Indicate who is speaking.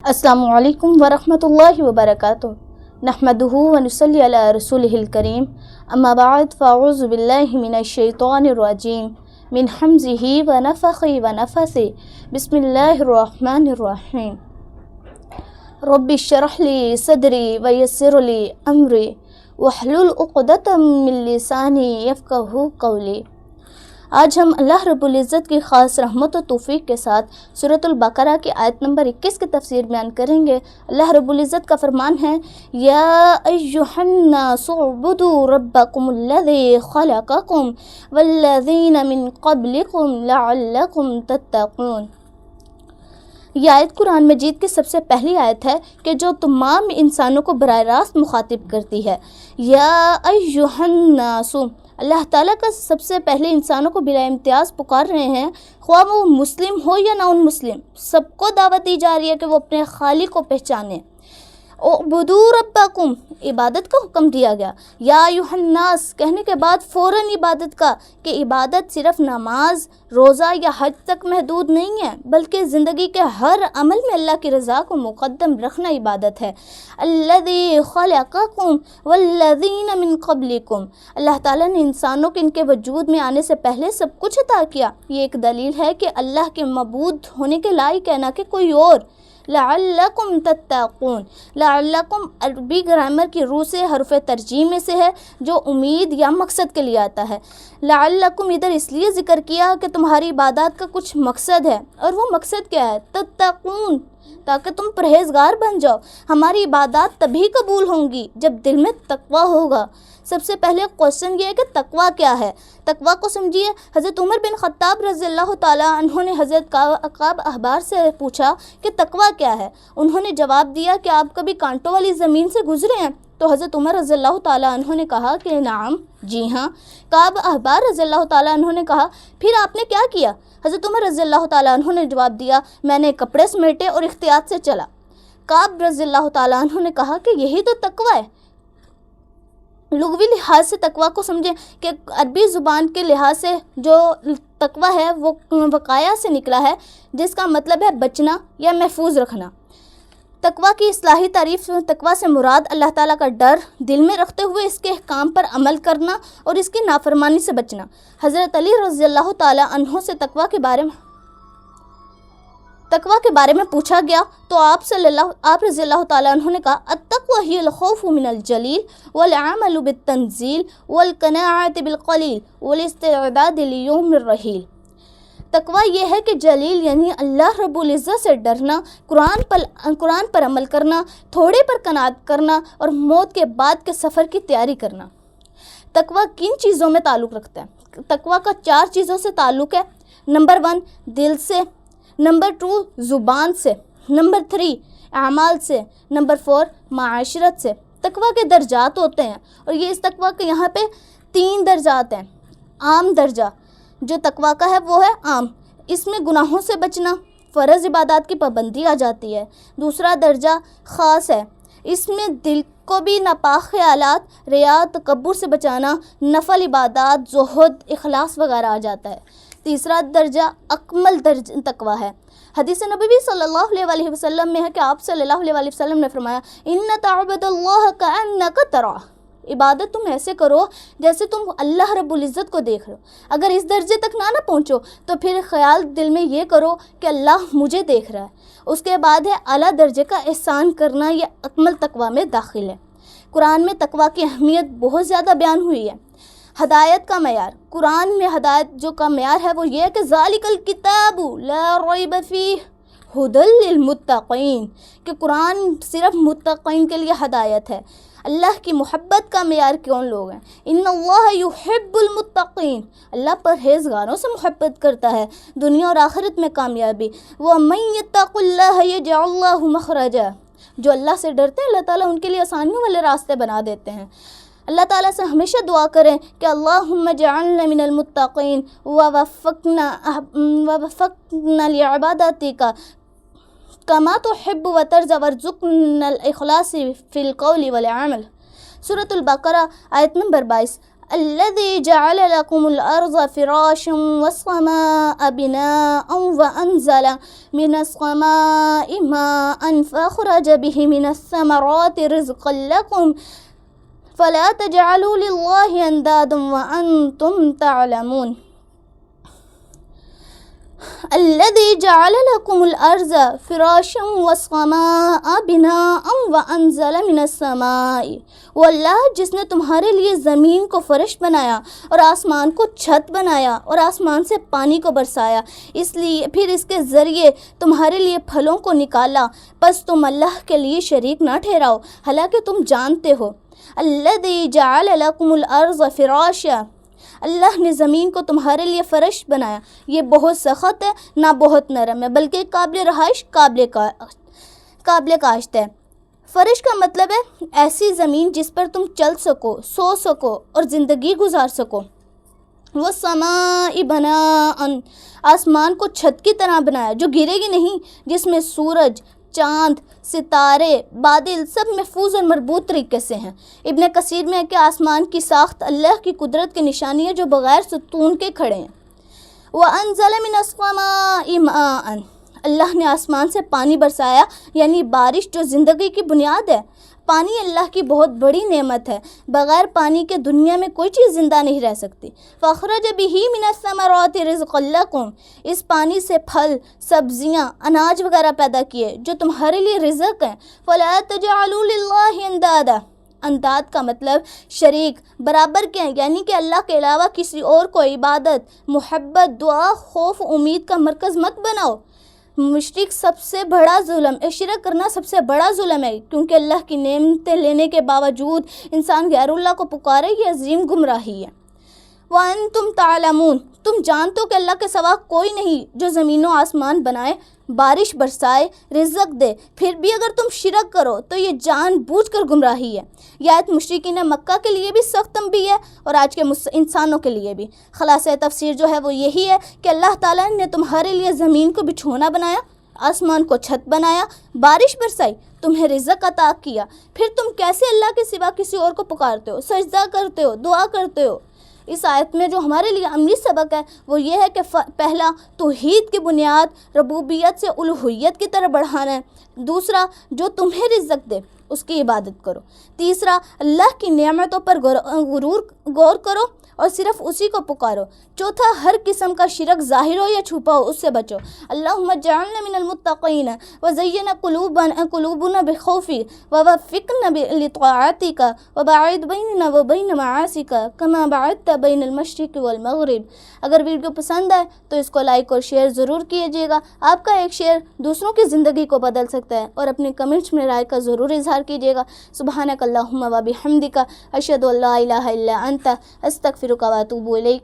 Speaker 1: السلام علیکم ورحمۃ اللہ وبرکاتہ نحمدہ ونصلی علی رسولہ الکریم اما بعد فاعوذ باللہ من الشیطان الرجیم من حمزہ ونفخہ ونفثہ بسم اللہ الرحمن الرحیم رب اشرح لی صدری ویسر لی امری واحلل عقدۃ من لسانی یفقہوا قولی۔ آج ہم اللہ رب العزت کی خاص رحمت و توفیق کے ساتھ سورۃ البقرہ کی آیت نمبر 21 کی تفسیر بیان کریں گے۔ اللہ رب العزت کا فرمان ہے، یا ایھا الناس اعبدوا ربکم الذی خلقکم والذین من قبلکم لعلکم تتقون۔ یہ آیت قرآن مجید کی سب سے پہلی آیت ہے کہ جو تمام انسانوں کو براہ راست مخاطب کرتی ہے۔ یا ایھا الناس، اللہ تعالیٰ کا سب سے پہلے انسانوں کو بلا امتیاز پکار رہے ہیں، خواہ وہ مسلم ہو یا نان مسلم، سب کو دعوت دی جا رہی ہے کہ وہ اپنے خالق کو پہچانیں۔ اعبدوا ربکم، عبادت کا حکم دیا گیا۔ یا ایھا الناس کہنے کے بعد فوراً عبادت کا، کہ عبادت صرف نماز، روزہ یا حج تک محدود نہیں ہے، بلکہ زندگی کے ہر عمل میں اللہ کی رضا کو مقدم رکھنا عبادت ہے۔ الذی خلقکم والذین من قبلکم، اللہ تعالیٰ نے انسانوں کے ان کے وجود میں آنے سے پہلے سب کچھ عطا کیا۔ یہ ایک دلیل ہے کہ اللہ کے معبود ہونے کے لائق ہے، نہ کہ کوئی اور۔ لعلکم تتقون، لعلکم عربی گرامر کی روح سے حرف ترجیح میں سے ہے جو امید یا مقصد کے لیے آتا ہے۔ لعلکم ادھر اس لیے ذکر کیا کہ تمہاری عبادات کا کچھ مقصد ہے، اور وہ مقصد کیا ہے؟ تتقون، تاکہ تم پرہیزگار بن جاؤ۔ ہماری عبادات تبھی قبول ہوں گی جب دل میں تقویٰ ہوگا۔ سب سے پہلے کوشچن یہ ہے کہ تقویٰ کیا ہے؟ تقویٰ کو سمجھیے۔ حضرت عمر بن خطاب رضی اللہ تعالیٰ عنہ نے حضرت کعب احبار سے پوچھا کہ تقویٰ کیا ہے؟ انہوں نے جواب دیا کہ آپ کبھی کانٹوں والی زمین سے گزرے ہیں؟ تو حضرت عمر رضی اللہ تعالیٰ عنہ نے کہا کہ نعم، جی ہاں۔ کعب احبار رضی اللہ تعالیٰ عنہ نے کہا، پھر آپ نے کیا کیا؟ حضرت عمر رضی اللہ تعالیٰ عنہ نے جواب دیا، میں نے کپڑے سمیٹے اور احتیاط سے چلا۔ کعب رضی اللہ تعالیٰ عنہ نے کہا کہ یہی تو تقویٰ ہے۔ لغوی لحاظ سے تقویٰ کو سمجھیں کہ عربی زبان کے لحاظ سے جو تقویٰ ہے وہ وقایا سے نکلا ہے، جس کا مطلب ہے بچنا یا محفوظ رکھنا۔ تقویٰ کی اصطلاحی تعریف، تقویٰ سے مراد اللہ تعالیٰ کا ڈر دل میں رکھتے ہوئے اس کے احکام پر عمل کرنا اور اس کی نافرمانی سے بچنا۔ حضرت علی رضی اللہ تعالیٰ عنہ سے تقویٰ کے بارے میں پوچھا گیا تو آپ رضی اللہ تعالیٰ عنہ نے کہا، التقویٰ ہی الخوف من الجلیل والعمل بالتنزیل والقناعۃ بالقلیل والاستعداد لیوم الرحیل۔ تقویٰ یہ ہے کہ جلیل یعنی اللہ رب العزت سے ڈرنا، قرآن پر عمل کرنا، تھوڑے پر قناعت کرنا اور موت کے بعد کے سفر کی تیاری کرنا۔ تقویٰ کن چیزوں میں تعلق رکھتا ہے؟ تقویٰ کا 4 چیزوں سے تعلق ہے۔ نمبر 1 دل سے، نمبر 2 زبان سے، نمبر 3 اعمال سے، نمبر 4 معاشرت سے۔ تقویٰ کے درجات ہوتے ہیں، اور یہ اس تقویٰ کے یہاں پہ 3 درجات ہیں۔ عام درجہ جو تقویٰ کا ہے وہ ہے عام، اس میں گناہوں سے بچنا، فرض عبادات کی پابندی آ جاتی ہے۔ دوسرا درجہ خاص ہے، اس میں دل کو بھی ناپاک خیالات، ریا، تکبر سے بچانا، نفل عبادات، زہد، اخلاص وغیرہ آ جاتا ہے۔ تیسرا درجہ اکمل تقویٰ ہے۔ حدیث نبوی صلی اللہ علیہ وسلم میں ہے کہ آپ صلی اللہ علیہ وسلم نے فرمایا، ان تعبد اللہ کأنک تراہ، عبادت تم ایسے کرو جیسے تم اللہ رب العزت کو دیکھ رہے ہو۔ اگر اس درجے تک نہ پہنچو تو پھر خیال دل میں یہ کرو کہ اللہ مجھے دیکھ رہا ہے۔ اس کے بعد ہے اعلیٰ درجے کا احسان کرنا، یہ اکمل تقویٰ میں داخل ہے۔ قرآن میں تقویٰ کی اہمیت بہت زیادہ بیان ہوئی ہے۔ ہدایت کا معیار، قرآن میں ہدایت جو کا معیار ہے وہ یہ ہے کہ ذالک الکتاب لا ریب فیہ ھدی للمتقین، کہ قرآن صرف متقین کے لیے ہدایت ہے۔ اللہ کی محبت کا معیار کون لوگ ہیں؟ ان اللہ یحب المتقین، اللہ پرہیزگاروں سے محبت کرتا ہے، دنیا اور آخرت میں کامیابی۔ ومن یتق اللہ یجعل لہ مخرجا، جو اللہ سے ڈرتے ہیں اللہ تعالیٰ ان کے لیے آسانیوں والے راستے بنا دیتے ہیں۔ اللہ تعالیٰ سے ہمیشہ دعا کریں کہ اللہم اجعلنا من المتقین ووفقنا لعبادتک کما تحب وترضى وارزقنا الاخلاص فی القول والعمل۔ سورۃ البقرہ آیت نمبر 22۔ الذي جعل لكم الأرض فراشا والسماء بناء وأنزل من السماء ماء فأخرج به من الثمرات رزقا لكم فلا تجعلوا لله أندادا وأنتم تعلمون الذي جعل لكم الأرض فراشا والسماء بناء وأنزل من السماء، وہ اللہ جس نے تمہارے لیے زمین کو فرش بنایا اور آسمان کو چھت بنایا اور آسمان سے پانی کو برسایا، اس لیے پھر اس کے ذریعے تمہارے لیے پھلوں کو نکالا، پس تم اللہ کے لیے شریک نہ ٹھہراؤ حالانکہ تم جانتے ہو۔ الذی جعل لکم الارض فراشا، اللہ نے زمین کو تمہارے لیے فرش بنایا، یہ بہت سخت ہے نہ بہت نرم ہے، بلکہ قابل رہائش قابل کاشت ہے۔ فرش کا مطلب ہے ایسی زمین جس پر تم چل سکو، سو سکو اور زندگی گزار سکو۔ وہ سماء بناء، آسمان کو چھت کی طرح بنایا جو گرے گی نہیں، جس میں سورج، چاند، ستارے، بادل سب محفوظ اور مربوط طریقے سے ہیں۔ ابن کثیر میں ہے کہ آسمان کی ساخت اللہ کی قدرت کی نشانی ہے جو بغیر ستون کے کھڑے ہیں۔ وَأَنزَلَ مِنَ السَّمَاءِ مَاءً، اللہ نے آسمان سے پانی برسایا، یعنی بارش جو زندگی کی بنیاد ہے۔ پانی اللہ کی بہت بڑی نعمت ہے، بغیر پانی کے دنیا میں کوئی چیز زندہ نہیں رہ سکتی۔ فَأَخْرَجَ بِهِ مِنَ الثَّمَرَاتِ رِزْقًا لَكُمْ، اس پانی سے پھل، سبزیاں، اناج وغیرہ پیدا کیے جو تمہارے لیے رزق ہیں۔ فَلَا تَجْعَلُوا لِلَّهِ أَندَادًا، انداد کا مطلب شریک، برابر کے ہیں، یعنی کہ اللہ کے علاوہ کسی اور کو عبادت، محبت، دعا، خوف، امید کا مرکز مت بناؤ۔ مشرک سب سے بڑا ظلم، شرک کرنا سب سے بڑا ظلم ہے، کیونکہ اللہ کی نعمتیں لینے کے باوجود انسان غیر اللہ کو پکارے، یہ عظیم گمراہی ہے۔ وَأَنْتُمْ تَعْلَمُونَ، تم جانتے ہو کہ اللہ کے سوا کوئی نہیں جو زمین و آسمان بنائے، بارش برسائے، رزق دے، پھر بھی اگر تم شرک کرو تو یہ جان بوجھ کر گمراہی ہے۔ یہ آیت مشرکین مکہ کے لیے بھی سخت تنبیہ ہے اور آج کے انسانوں کے لیے بھی۔ خلاصہ تفسیر جو ہے وہ یہی ہے کہ اللہ تعالیٰ نے تمہارے لیے زمین کو بچھونا بنایا، آسمان کو چھت بنایا، بارش برسائی، تمہیں رزق عطا کیا، پھر تم کیسے اللہ کے سوا کسی اور کو پکارتے ہو، سجدہ کرتے ہو، دعا کرتے ہو۔ اس آیت میں جو ہمارے لیے عملی سبق ہے وہ یہ ہے کہ پہلا توحید کی بنیاد ربوبیت سے الوہیت کی طرف بڑھانا ہے، دوسرا جو تمہیں رزق دے اس کی عبادت کرو، تیسرا اللہ کی نعمتوں پر غور کرو اور صرف اسی کو پکارو، چوتھا ہر قسم کا شرک ظاہر ہو یا چھپا ہو اس سے بچو۔ اللہم اجعلنا من المتقین وزین قلوبنا بخوفی ووفقنا لطاعتک وباعد بیننا وبین معاصیک کما باعدت بین المشرق والمغرب۔ اگر ویڈیو پسند آئے تو اس کو لائک اور شیئر ضرور کیجیے گا، آپ کا ایک شیئر دوسروں کی زندگی کو بدل سکتا ہے، اور اپنے کمنٹس میں رائے کا ضرور اظہار کیجیے گا۔ سبحانک اللہم وبحمدک اشہد ان لا الہ الا انت استغفرک واتوب الیک۔